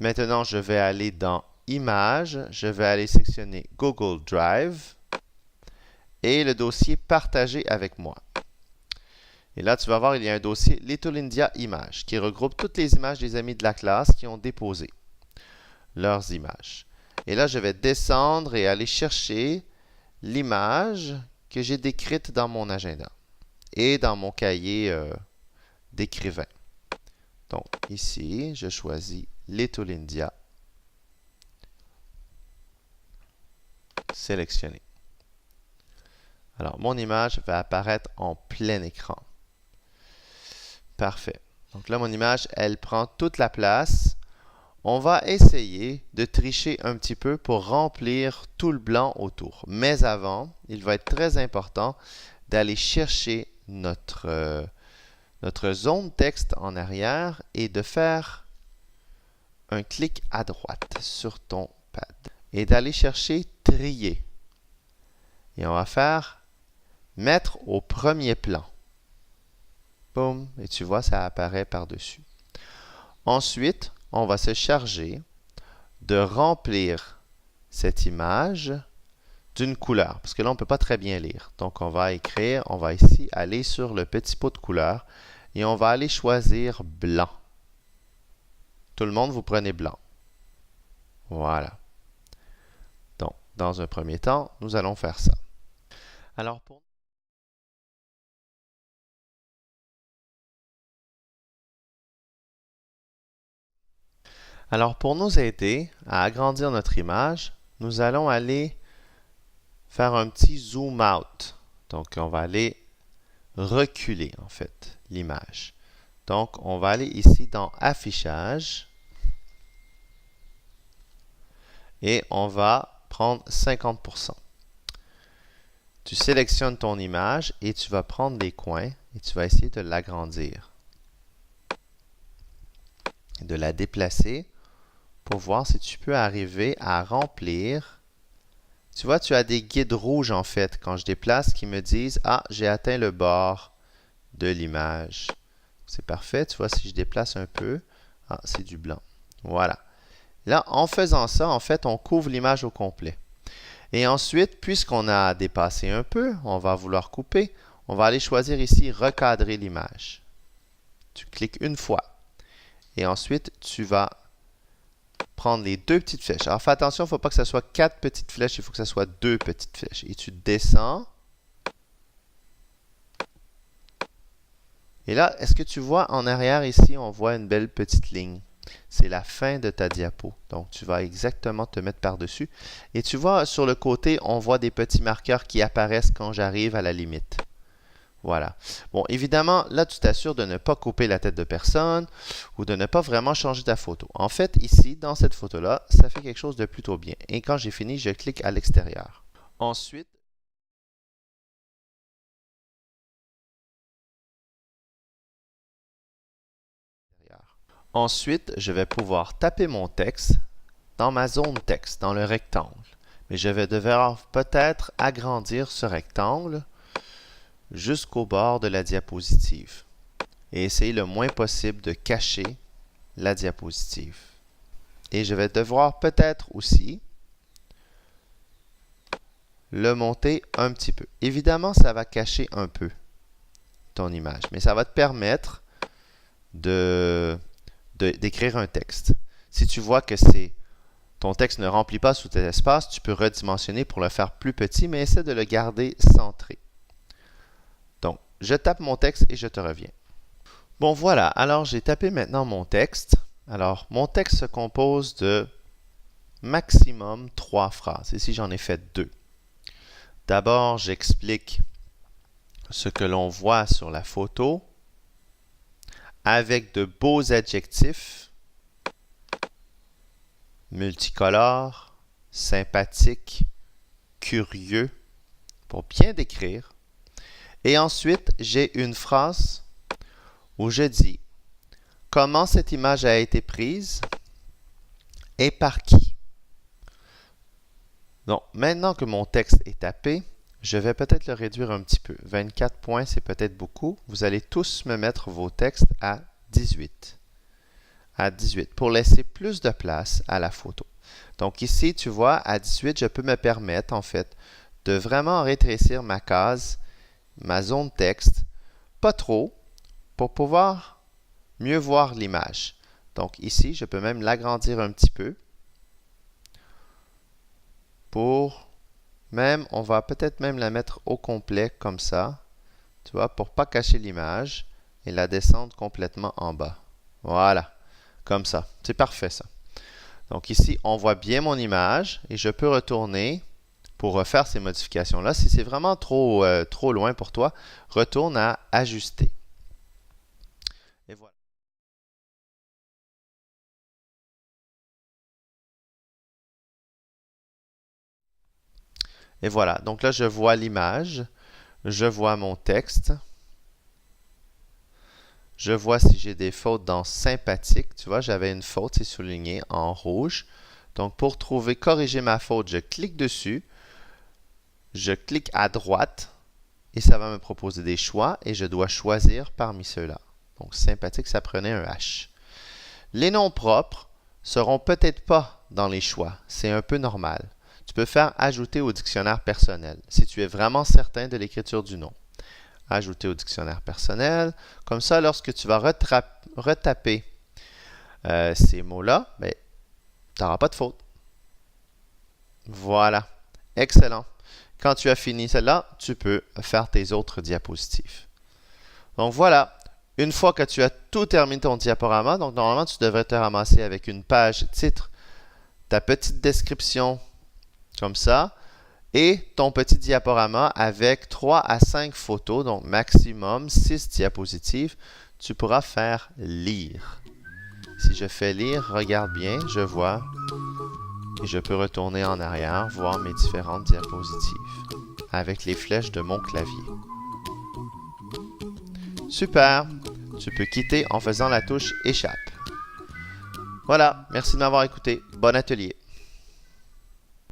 Maintenant, je vais aller dans Images, je vais aller sélectionner Google Drive et le dossier Partagé avec moi. Et là, tu vas voir, il y a un dossier Little India Images qui regroupe toutes les images des amis de la classe qui ont déposé leurs images. Et là, je vais descendre et aller chercher l'image que j'ai décrite dans mon agenda et dans mon cahier d'écrivain. Donc, ici, je choisis Little India. Sélectionner. Alors, mon image va apparaître en plein écran. Parfait. Donc là, mon image, elle prend toute la place. On va essayer de tricher un petit peu pour remplir tout le blanc autour. Mais avant, il va être très important d'aller chercher notre zone texte en arrière et de faire un clic à droite sur ton pad et d'aller chercher trier. Et on va faire mettre au premier plan. Boum, et tu vois, ça apparaît par-dessus. Ensuite, on va se charger de remplir cette image d'une couleur, parce que là, on ne peut pas très bien lire. Donc, on va écrire, on va ici aller sur le petit pot de couleur et on va aller choisir blanc. Tout le monde, vous prenez blanc. Voilà. Donc, dans un premier temps, nous allons faire ça. Alors, pour nous aider à agrandir notre image, nous allons aller faire un petit zoom out. Donc, on va aller reculer, en fait, l'image. Donc, on va aller ici dans Affichage et on va prendre 50%. Tu sélectionnes ton image et tu vas prendre les coins et tu vas essayer de l'agrandir. Et de la déplacer pour voir si tu peux arriver à remplir. Tu vois, tu as des guides rouges en fait quand je déplace qui me disent « Ah, j'ai atteint le bord de l'image. » C'est parfait. Tu vois, si je déplace un peu, ah, c'est du blanc. Voilà. Là, en faisant ça, en fait, on couvre l'image au complet. Et ensuite, puisqu'on a dépassé un peu, on va vouloir couper. On va aller choisir ici « Recadrer l'image ». Tu cliques une fois. Et ensuite, tu vas prendre les deux petites flèches. Alors, fais attention, il ne faut pas que ce soit 4 petites flèches, il faut que ce soit 2 petites flèches. Et tu descends. Et là, est-ce que tu vois en arrière ici, on voit une belle petite ligne. C'est la fin de ta diapo. Donc, tu vas exactement te mettre par-dessus. Et tu vois, sur le côté, on voit des petits marqueurs qui apparaissent quand j'arrive à la limite. Voilà. Bon, évidemment, là, tu t'assures de ne pas couper la tête de personne ou de ne pas vraiment changer ta photo. En fait, ici, dans cette photo-là, ça fait quelque chose de plutôt bien. Et quand j'ai fini, je clique à l'extérieur. Ensuite, je vais pouvoir taper mon texte dans ma zone texte, dans le rectangle. Mais je vais devoir peut-être agrandir ce rectangle jusqu'au bord de la diapositive et essayer le moins possible de cacher la diapositive. Et je vais devoir peut-être aussi le monter un petit peu. Évidemment, ça va cacher un peu ton image, mais ça va te permettre d'écrire un texte. Si tu vois que ton texte ne remplit pas sous tes espaces, tu peux redimensionner pour le faire plus petit, mais essaie de le garder centré. Donc, je tape mon texte et je te reviens. Bon, voilà. Alors, j'ai tapé maintenant mon texte. Alors, mon texte se compose de maximum 3 phrases. Ici, j'en ai fait 2. D'abord, j'explique ce que l'on voit sur la photo avec de beaux adjectifs multicolores, sympathiques, curieux, pour bien décrire. Et ensuite, j'ai une phrase où je dis comment cette image a été prise et par qui. Donc, maintenant que mon texte est tapé, je vais peut-être le réduire un petit peu. 24 points, c'est peut-être beaucoup. Vous allez tous me mettre vos textes à 18. à 18 pour laisser plus de place à la photo. Donc ici, tu vois, à 18, je peux me permettre, en fait, de vraiment rétrécir ma case, ma zone texte, pas trop, pour pouvoir mieux voir l'image. Donc ici, je peux même l'agrandir un petit peu. On va peut-être même la mettre au complet comme ça, tu vois, pour pas cacher l'image et la descendre complètement en bas. Voilà, comme ça. C'est parfait ça. Donc ici, on voit bien mon image et je peux retourner pour refaire ces modifications-là. Si c'est vraiment trop loin pour toi, retourne à Ajuster. Et voilà. Et voilà. Donc là, je vois l'image, je vois mon texte, je vois si j'ai des fautes dans sympathique. Tu vois, j'avais une faute, c'est souligné en rouge. Donc pour corriger ma faute, je clique dessus, je clique à droite et ça va me proposer des choix et je dois choisir parmi ceux-là. Donc sympathique, ça prenait un H. Les noms propres seront peut-être pas dans les choix. C'est un peu normal. Tu peux faire ajouter au dictionnaire personnel si tu es vraiment certain de l'écriture du nom. Ajouter au dictionnaire personnel. Comme ça, lorsque tu vas retaper ces mots-là, ben, tu n'auras pas de faute. Voilà. Excellent. Quand tu as fini celle-là, tu peux faire tes autres diapositives. Donc voilà. Une fois que tu as tout terminé ton diaporama, donc normalement tu devrais te ramasser avec une page titre, ta petite description comme ça, et ton petit diaporama avec 3 à 5 photos, donc maximum 6 diapositives, tu pourras faire lire. Si je fais lire, regarde bien, je vois, et je peux retourner en arrière, voir mes différentes diapositives avec les flèches de mon clavier. Super! Tu peux quitter en faisant la touche Échappe. Voilà, merci de m'avoir écouté. Bon atelier!